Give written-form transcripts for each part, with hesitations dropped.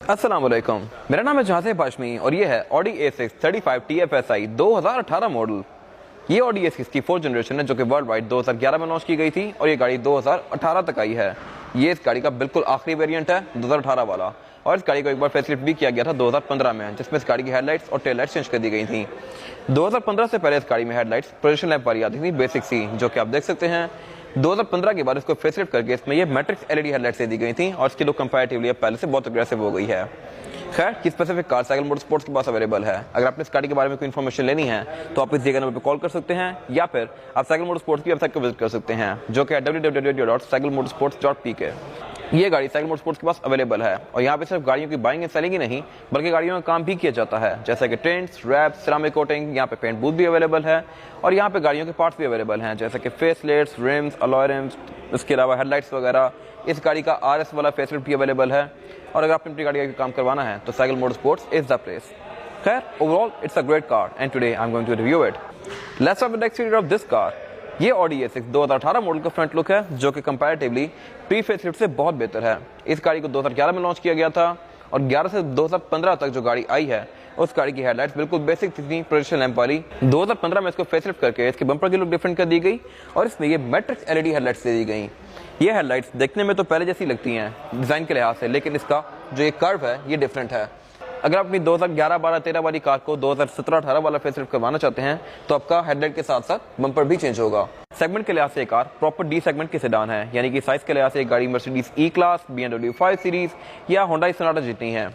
अस्सलाम वालेकुम, मेरा नाम है जहाज़ हाशमी और ये है ऑडी A6 35 TFSI 2018 मॉडल। ये ऑडी A6 की 4th जनरेशन है जो कि वर्ल्ड वाइड 2011 में लॉन्च की गई थी और ये गाड़ी 2018 तक आई है। ये इस गाड़ी का बिल्कुल आखिरी वेरिएंट है 2018 वाला, और इस गाड़ी को एक बार फेसलिफ्ट भी किया गया था 2015 में, जिसमें इस गाड़ी की हेडलाइट्स और टेल लाइट्स चेंज कर दी गई थी। 2015 से पहले इस गाड़ी में हेडलाइट्स पोजीशन लैंप वाली आती थी, बेसिक सी, जो कि आप देख सकते हैं। 2015 के बाद इसको फेसलिफ्ट करके इसमें ये मैट्रिक्स एलईडी हेडलाइट्स दे दी गई थी और इसकी लुक कंपैरेटिवली पहले से बहुत अग्रेसिव हो गई है। खैर, की स्पेसिफिक कार साइकिल मोटरस्पोर्ट्स के पास अवेलेबल है। अगर आपने इस गाड़ी के बारे में कोई इन्फॉर्मेशन लेनी है तो आप इस दिए गए नंबर पर कॉल कर सकते हैं या फिर आप साइकिल मोटरस्पोर्ट्स की वेबसाइट को विजिट कर सकते हैं, जो कि है www.cyclemotorsports.pk। ये गाड़ी साइकिल मोटरस्पोर्ट्स के पास अवेलेबल है और यहाँ पे सिर्फ गाड़ियों की बाइंग एंड सेलिंग ही नहीं बल्कि गाड़ियों में काम भी किया जाता है, जैसे कि टेंट्स, रैप्स, सिरामिक कोटिंग। यहाँ पे पेंट बूथ भी अवेलेबल है और यहाँ पे गाड़ियों के पार्ट्स भी अवेलेबल हैं, जैसे कि face let's, RIMS, alloy RIMS, इसके अलावा हेडलाइट्स वगैरह। इस गाड़ी का RS वाला फेसलिफ्ट भी अवेलेबल है और अगर आपने अपनी गाड़ी का काम करवाना है तो cycle motorsports is the place. खैर, overall it's a great car and today I am going to review it. Let's have the exterior of this car. ये ऑडी A6 2018 मॉडल का फ्रंट लुक है, जो कि कंपैरेटिवली प्री फेसलिफ्ट से बहुत बेहतर है। इस गाड़ी को 2011 में लॉन्च किया गया था और 11 से 2015 तक जो गाड़ी आई है उस गाड़ी की हेडलाइट्स बिल्कुल बेसिक थी, पोजीशन लैंप वाली। 2015 में इसको फेसलिफ्ट करके इसके बम्पर की लुक डिफरेंट कर दी गई और इसमें ये मैट्रिक्स एलईडी हेडलाइट्स दे दी गई। ये हेडलाइट्स देखने में तो पहले जैसी लगती हैं डिजाइन के लिहाज से, लेकिन इसका जो ये कर्व है ये डिफरेंट है। अगर आप अपनी 2011, 12, 13 वाली कार को 2017, 18 वाला फेसलिफ्ट करवाना चाहते हैं तो आपका हेडलाइट के साथ साथ बम्पर भी चेंज होगा। सेगमेंट के लिहाज से कार प्रॉपर डी सेगमेंट की सेडान है, यानी कि साइज के लिहाज से गाड़ी Mercedes E class, BMW 5 series या होंडा सोनाटा जितनी है।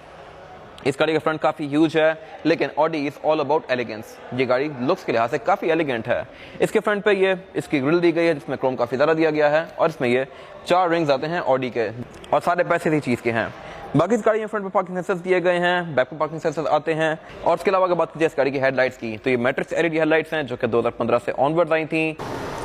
इस गाड़ी का फ्रंट काफी ह्यूज है, लेकिन Audi is all about elegance. ये गाड़ी लुक्स के लिहाज से काफी एलिगेंट है। इसके फ्रंट पे ये इसकी ग्रिल दी गई है जिसमें क्रोम काफी ज्यादा दिया गया है और इसमें ये 4 रिंग्स आते हैं ऑडी के और सारे पैसे इसी चीज के हैं। बाकी इस गाड़ी में फ्रंट पे पार्किंग सेंसर्स दिए गए हैं, बैक पे पार्किंग सेंसर्स आते हैं और उसके अलावा अगर बात कीजिए इस गाड़ी की हेडलाइट्स की तो ये मैट्रिक्स एलईडी हेडलाइट्स हैं जो कि 2015 से ऑनवर्ड आई थी।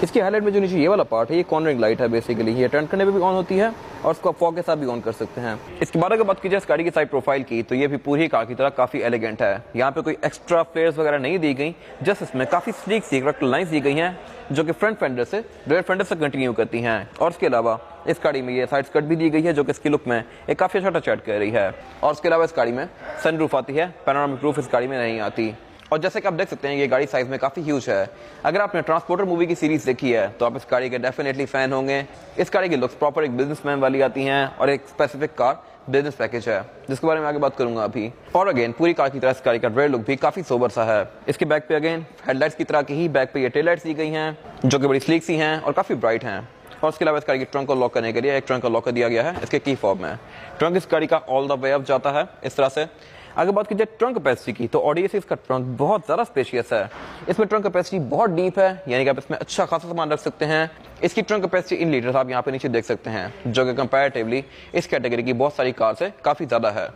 इसकी हेडलाइट में जो नीचे ये वाला पार्ट है ये कॉर्नरिंग लाइट है, बेसिकली ये टर्न करने पे भी ऑन होती है और उसको फॉग के साथ भी ऑन कर सकते हैं। इसके बाद अगर बात कीजिए इस गाड़ी की साइड प्रोफाइल की तो ये भी पूरी कार की तरह काफी एलिगेंट है। यहाँ पे कोई एक्स्ट्रा फ्लेयर्स वगैरह नहीं दी गई, जस्ट इसमें काफी स्लीक सी लाइंस दी गई हैं जो कि फ्रंट फेंडर से रेयर फेंडर से कंटिन्यू करती हैं। और इसके अलावा इस गाड़ी में ये साइड स्कर्ट भी दी गई है जो कि इसकी लुक में एक काफी अच्छा टच ऐड कर रही है। और उसके अलावा इस गाड़ी में सनरूफ आती है, पैनोरामिक रूफ इस गाड़ी में नहीं आती। और जैसे कि आप देख सकते हैं ये गाड़ी साइज में काफी ह्यूज है। अगर आपने ट्रांसपोर्टर मूवी की सीरीज देखी है तो आप इस गाड़ी के डेफिनेटली फैन होंगे। इस गाड़ी की लुक्स प्रॉपर एक बिजनेसमैन वाली आती हैं और एक स्पेसिफिक कार बिजनेस पैकेज है जिसके बारे में आगे बात करूंगा अभी। और अगेन पूरी कार की तरह इस गाड़ी का रेयर लुक भी काफी सोबर सा है। इसके बैक पे अगेन हेडलाइट्स की तरह की ही बैक पे ये टेल लाइट्स दी गई हैं जो कि बड़ी स्लीक सी हैं और काफी ब्राइट हैं। और उसके अलावा इस गाड़ी की ट्रंक को लॉक करने के लिए एक ट्रंक का लॉकर दिया गया है इसके की फॉर्म में। ट्रंक इस गाड़ी का ऑल द वे अप जाता है इस तरह से। अगर बात कीजिए ट्रंक कैपेसिटी की तो ऑडी A6 का ट्रंक बहुत ज्यादा स्पेशियस है। इसमें ट्रंक कैपेसिटी बहुत डीप है, यानी कि आप इसमें अच्छा खासा सामान रख सकते हैं। इसकी ट्रंक कैपेसिटी इन लीटर्स आप यहाँ पे नीचे देख सकते हैं, जो कि कंपैरेटिवली इस कैटेगरी की बहुत सारी कार से काफी ज्यादा है।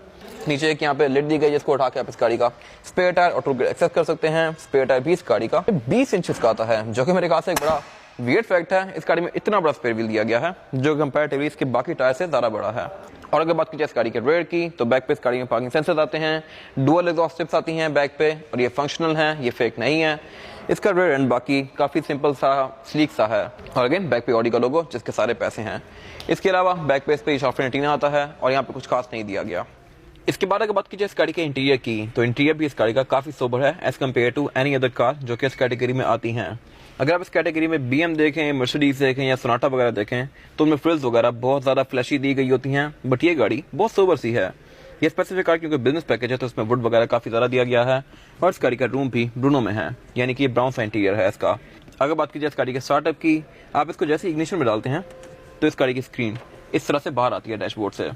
नीचे एक यहाँ पे लिड दी गई है जिसको उठा के आप इस गाड़ी का स्पेयर टायर और टू एक्सेस कर सकते हैं। स्पेयर टायर भी इस गाड़ी का 20 इंचेस का आता है, जो कि मेरे ख्याल से एक बड़ा वियर्ड फैक्ट है। इस गाड़ी में इतना बड़ा स्पेयर व्हील दिया गया है जो कंपैरेटिवली इसके बाकी टायर से ज्यादा बड़ा है। और अगर बात कीजिए इस गाड़ी के रेयर की तो बैक पे इस गाड़ी में पार्किंग सेंसर्स आते हैं, डुअल एग्जॉस्ट टिप्स आती हैं बैक पे और ये फंक्शनल हैं, ये फेक नहीं है। इसका रेयर एंड बाकी काफी सिंपल सा स्लीक सा है और अगेन बैक पे ऑडी का लोगो जिसके सारे पैसे हैं। इसके अलावा बैक पे इस पे शाफ्ट एंटीना आता है और यहाँ पे कुछ खास नहीं दिया गया। इसके बाद अगर बात कीजिए इस गाड़ी के इंटीरियर की तो इंटीरियर भी इस गाड़ी का काफी सोबर है as compare to any other car जो कि इस कैटेगरी में आती हैं। अगर आप इस कैटेगरी में BM देखें, मर्सिडीज देखें या सोनाटा वगैरह देखें तो उनमें फ्रिल्स वगैरह बहुत ज्यादा फ्लैशी दी गई होती हैं, बट ये गाड़ी बहुत सोबर सी है। ये स्पेसिफिक कार क्योंकि बिजनेस पैकेज है तो इसमें वुड वगैरह काफी ज्यादा दिया गया है और इस गाड़ी का रूम भी ब्रूनो में है, यानी कि ये ब्राउन सा इंटीरियर है इसका। अगर बात कीजिए इस गाड़ी के स्टार्टअप की, आप इसको जैसे इग्निशन में डालते हैं तो इस गाड़ी की स्क्रीन इस तरह से बाहर आती है डैशबोर्ड से।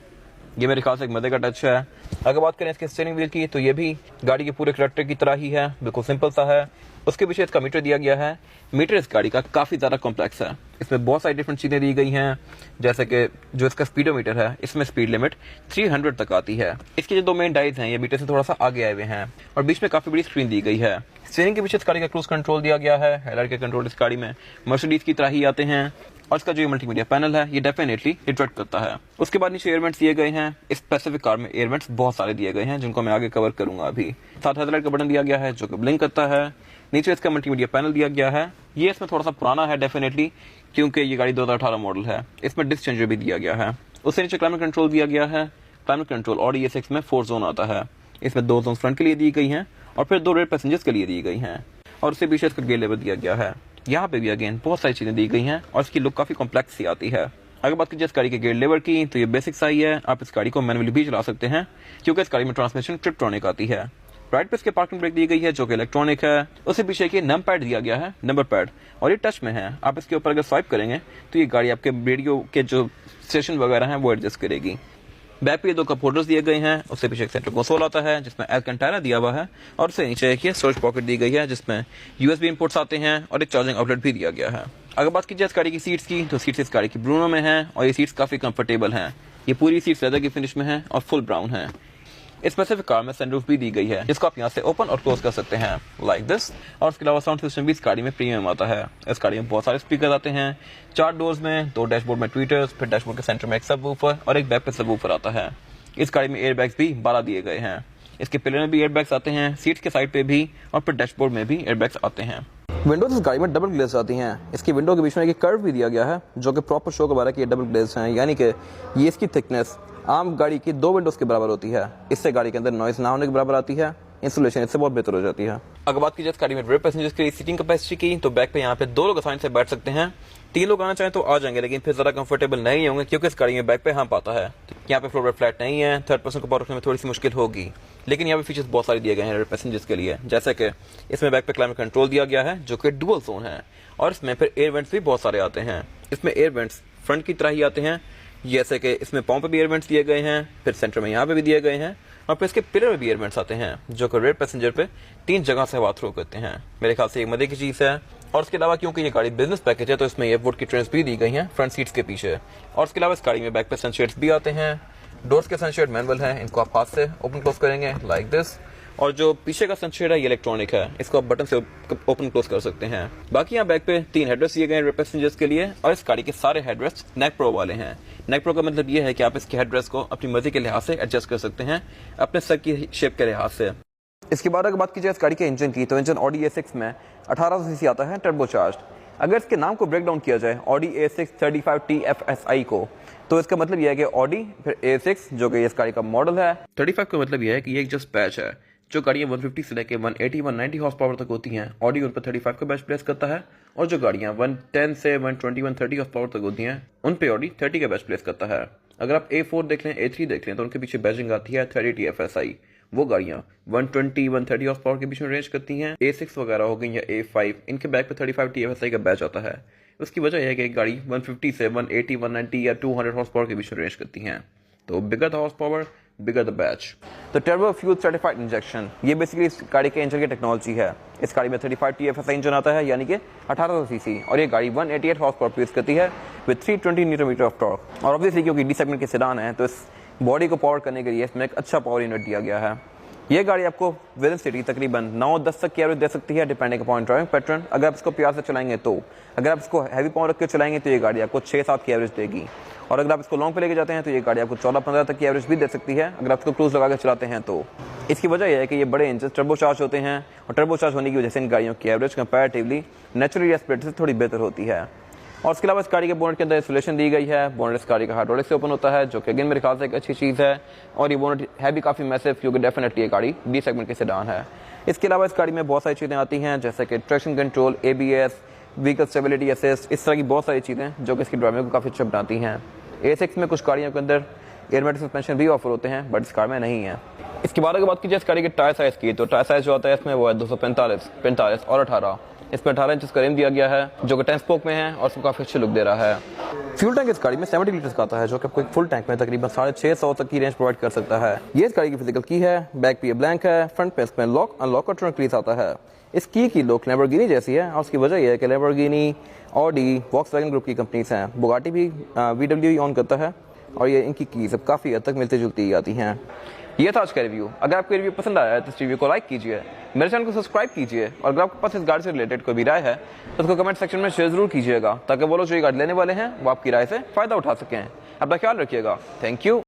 ये मेरे ख्याल से एक मजे का टच है। अगर बात करें इसके स्टीयरिंग व्हील की तो ये भी गाड़ी के पूरे करेक्टर की तरह ही है, बिल्कुल सिंपल सा है। उसके पीछे इसका मीटर दिया गया है। मीटर इस गाड़ी का काफी ज्यादा कॉम्प्लेक्स है, इसमें बहुत सारी डिफरेंट चीजें दी गई हैं, जैसे कि जो इसका स्पीडोमीटर है इसमें स्पीड लिमिट 300 तक आती है। इसके जो 2 मेन डाइज हैं ये मीटर से थोड़ा सा आगे आए हुए हैं और बीच में काफी बड़ी स्क्रीन दी गई है। स्टीयरिंग के पीछे इस गाड़ी का क्रूज कंट्रोल दिया गया है। हेडलाइट के कंट्रोल इस गाड़ी में मर्सिडीज की तरह ही आते हैं और इसका जो मल्टीमीडिया पैनल है ये डेफिनेटली इंटरेक्ट करता है। उसके बाद नीचे एयरवेंट्स दिए गए हैं। इस स्पेसिफिक कार में एयरवेंट्स बहुत सारे दिए गए हैं जिनको मैं आगे कवर करूंगा अभी। साथ हेडलाइट का बटन दिया गया है जो कि ब्लिंक करता है। नीचे इसका मल्टीमीडिया पैनल दिया गया है। ये इसमें थोड़ा सा पुराना है डेफिनेटली क्योंकि ये गाड़ी 2018 मॉडल है। इसमें डिस्क चेंजर भी दिया गया है। उससे नीचे क्लाइमेट कंट्रोल दिया गया है। क्लाइमेट कंट्रोल ऑडी A6 में 4 जोन आता है। इसमें 2 जोन फ्रंट के लिए दी गई हैं और फिर 2 रेयर पैसेंजर्स के लिए दी गई हैं और उससे पीछे इसका गेयर लेवल दिया गया है। यहाँ पे भी अगेन बहुत सारी चीजें दी गई हैं और इसकी लुक काफी कॉम्प्लेक्स सी आती है। अगर बात कीजिए इस गाड़ी के गेयर लेवर की तो ये बेसिक साई है। आप इस गाड़ी को मैनुअली भी चला सकते हैं क्योंकि इस गाड़ी में ट्रांसमिशन ट्रिप्टोनिक आती है। राइट पे इसके पार्किंग ब्रेक दी गई है जो कि इलेक्ट्रॉनिक है। उससे पीछे की नंबर पैड दिया गया है, नंबर पैड, और ये टच में है। आप इसके ऊपर अगर स्वाइप करेंगे तो ये गाड़ी आपके रेडियो के जो स्टेशन वगैरह हैं वो एडजस्ट करेगी। बैक पे 2 कप होल्डर्स दिए गए हैं। उससे पीछे एक सेंटर कंसोल आता है जिसमें एल्कंटारा दिया हुआ है और उससे नीचे एक स्टोरेज पॉकेट दी गई है जिसमें USB इनपुट्स आते हैं और एक चार्जिंग आउटलेट भी दिया गया है। अगर बात कीजिए इस गाड़ी की सीट्स की तो सीट्स इस गाड़ी की ब्रूनो में है और ये सीट्स काफी कंफर्टेबल हैं। ये पूरी सीट्स लेदर की फिनिश में है और फुल ब्राउन है। स्पेसिफिक कार में सनरूफ भी दी गई है जिसको आप यहाँ से ओपन और क्लोज कर सकते हैं लाइक दिस। और उसके अलावा साउंड सिस्टम भी इस गाड़ी में प्रीमियम आता है। इस गाड़ी में बहुत सारे स्पीकर आते हैं, 4 डोर्स में, 2 डैशबोर्ड में ट्वीटर्स, फिर डैशबोर्ड के सेंटर में एक सबवूफर और एक बैक पे सबवूफर आता है। इस गाड़ी में एयरबैग्स भी 12 दिए गए हैं। इसके पिलर में भी एयरबैग्स आते हैं, सीट्स के साइड पे भी और फिर डैशबोर्ड में भी एयरबैग्स आते हैं। विंडोज इस गाड़ी में डबल ग्लेज आती हैं। इसकी विंडो के बीच में एक कर्व भी दिया गया है जो कि प्रॉपर शो करवा रहा है कि ये डबल ग्लेज हैं, यानी कि ये इसकी थिकनेस आम गाड़ी की 2 विंडोज के बराबर होती है। इससे गाड़ी के अंदर नॉइज ना होने के बराबर आती है। इंसुलेशन इससे बहुत बेहतर हो जाती है। अगर बात कीजिए इस गाड़ी में रेयर पैसेंजर्स की सीटिंग कैपेसिटी की तो बैक पे यहाँ पे 2 लोग आसानी से बैठ सकते हैं। 3 लोग आना चाहें तो आ जाएंगे लेकिन फिर ज्यादा कंफर्टेबल नहीं होंगे क्योंकि इस गाड़ी में बैक पे हम्प आता है। यहाँ पे फ्लोर पे फ्लैट नहीं है। थर्ड पर्सन को पावर रखने में थोड़ी सी मुश्किल होगी लेकिन यहाँ पे फीचर्स बहुत सारे दिए गए हैं रेयर पैसेंजर्स के लिए, जैसे कि इसमें बैक पे क्लाइमेट कंट्रोल दिया गया है जो कि डुअल जोन है और इसमें फिर एयर वेंट्स भी बहुत सारे आते हैं। इसमें एयर वेंट्स फ्रंट की तरह ही आते हैं, जैसे कि इसमें पाँव पे भी एयर वेंट्स दिए गए हैं, फिर सेंटर में यहाँ पे भी दिए गए हैं और फिर इसके पिलर में भी एयर वेंट्स आते हैं जो कि रेयर पैसेंजर पे 3 जगह से हवा थ्रो करते हैं। मेरे ख्याल से एक मजे की चीज है। और इसके अलावा क्योंकि ये गाड़ी बिजनेस पैकेज है तो इसमें ये वुड की ट्रेन्स भी दी गई हैं फ्रंट सीट्स के पीछे। और इसके अलावा इस गाड़ी में बैक पे सनशेड्स भी आते हैं। डोर्स के सनशेड मैनुअल हैं, इनको आप हाथ से ओपन क्लोज करेंगे लाइक दिस। और जो पीछे का सनशेड है ये इलेक्ट्रॉनिक है, इसको आप बटन से ओपन क्लोज कर सकते हैं। बाकी यहाँ बैक पे 3 हेडरेस्ट दिए गए हैं पैसेंजर्स के लिए और इस गाड़ी के सारे हेडरेस्ट नेक प्रो वाले हैं। नेक प्रो का मतलब ये है कि आप इसके हेडरेस्ट को अपनी मर्जी के लिहाज से एडजस्ट कर सकते हैं, अपने सर की शेप के लिहाज से। इसके बाद अगर बात कीजिए इस गाड़ी के इंजन की तो इंजन ऑडी A6 में 1800 सीसी आता है टर्बोचार्ज्ड। अगर इसके नाम को ब्रेक डाउन किया जाए ऑडी A6 35 TFSI को तो इसका मतलब यह है कि ऑडी फिर A6 जो कि इस गाड़ी का मॉडल है। 35 का मतलब यह है कि ये एक जस्ट बैच है। जो गाड़ियाँ 150 से लेकर 180 190 हॉर्स पावर तक होती हैं ऑडी उन पर 35 का बैच प्लेस करता है और जो गाड़ियाँ 110 से 120 130 हॉर्स पावर तक होती हैं उन पे ऑडी 30 का बैच प्लेस करता है। अगर आप A4 देख लें, A3 देख लें तो उनके पीछे बैचिंग आती है 30 TFSI। वो गाड़ियाँ 120 130 हॉर्स पावर के बीच में रेंज करती हैं। A6 वगैरह हो गई या A5, इनके बैक पे 35 TFSI का बैच आता है। उसकी वजह यह है कि एक गाड़ी 150 से 180 190 या 200 हॉर्स पावर के बीच में रेंज करती हैं, तो bigger the horse power bigger the batch. तो टर्बो फ्यूल सर्टिफाइड इंजेक्शन ये बेसिकली इस गाड़ी के इंजन की टेक्नोलॉजी है। इस गाड़ी में 35 TFSI इंजन आता है यानी कि 1800 सीसी और ये गाड़ी 188 हॉर्स पावर प्रोड्यूस करती है with 320 newton metre of torque. और ऑब्वियसली क्योंकि डी सेगमेंट के सेडान है तो इस बॉडी को पावर करने के लिए इसमें एक अच्छा पावर यूनिट दिया गया है। ये गाड़ी आपको विद इन सिटी तकरीबन 9-10 तक की एवरेज दे सकती है डिपेंडिंग अपॉन ड्राइविंग पैटर्न। अगर आप इसको प्यार से चलाएंगे तो, अगर आप इसको हैवी पावर रख के चलाएंगे तो ये गाड़ी आपको 6-7 की एवरेज देगी। और अगर आप इसको लॉन्ग पे लेके जाते हैं तो ये गाड़ी आपको 14-15 तक की एवरेज भी दे सकती है अगर आप इसको क्रूज लगा कर चलाते हैं तो। इसकी वजह यह है कि ये बड़े इंजन टर्बोचार्ज होते हैं और टर्बोचार्ज होने की वजह से इन गाड़ियों की एवरेज कंपैरेटिवली नेचुरली एस्पिरेटेड से थोड़ी बेहतर होती है। और इसके अलावा इस गाड़ी के बोनेट के अंदर इंसुलेशन दी गई है। बोनेट इस गाड़ी का हाइड्रोलिक से ओपन होता है जो कि अगेन मेरे ख्याल से एक अच्छी चीज़ है। और ये बोनेट है भी काफ़ी मैसिव क्योंकि डेफिनेटली ये गाड़ी डी सेगमेंट के सेडान है। इसके अलावा इस गाड़ी में बहुत सारी चीज़ें आती हैं जैसे कि traction control, ABS, vehicle stability assist, इस तरह की बहुत सारी चीज़ें जो कि इसकी ड्राइविंग को काफ़ी अच्छा बनाती हैं। A6 में कुछ गाड़ियों के अंदर एयरमैटिक सस्पेंशन भी ऑफर होते हैं बट इस कार में नहीं है। इसके बाद अगर बात कीजिए इस गाड़ी के टायर साइज़ की तो टायर साइज़ जो आता है इसमें वो है 245, 45 और 18। इसमें 18 इंच का रिम दिया गया है जो कि 10 स्पोक में है और इसको काफी अच्छी लुक दे रहा है। फ्यूल टैंक इस गाड़ी में 70 लीटर का आता है जो कि आपको एक फुल टैंक में तकरीबन 650 तक की रेंज प्रोवाइड कर सकता है। ये इस गाड़ी की फिजिकल की है। बैक पे ब्लैंक है, फ्रंट पे इसमें लॉक अनलॉक और टर्न कीज आता है। इस की लुक लैम्बोर्गिनी जैसी है और उसकी वजह यह है कि लैम्बोर्गिनी, ऑडी, वॉक्सवैगन ग्रुप की कंपनीज हैं। बुगाटी भी VW ऑन करता है और ये इनकी कीज अब काफी हद तक मिलती जुलती आती हैं। ये था आज का रिव्यू। अगर आपको रिव्यू पसंद आया है तो इस रिव्यू को लाइक कीजिए, मेरे चैनल को सब्सक्राइब कीजिए और अगर आपके पास इस गाड़ी से रिलेटेड कोई भी राय है तो उसको कमेंट सेक्शन में शेयर जरूर कीजिएगा ताकि वो लोग जो ये गाड़ी लेने वाले हैं वो आपकी राय से फायदा उठा सकें। अपना ख्याल रखिएगा। Thank you.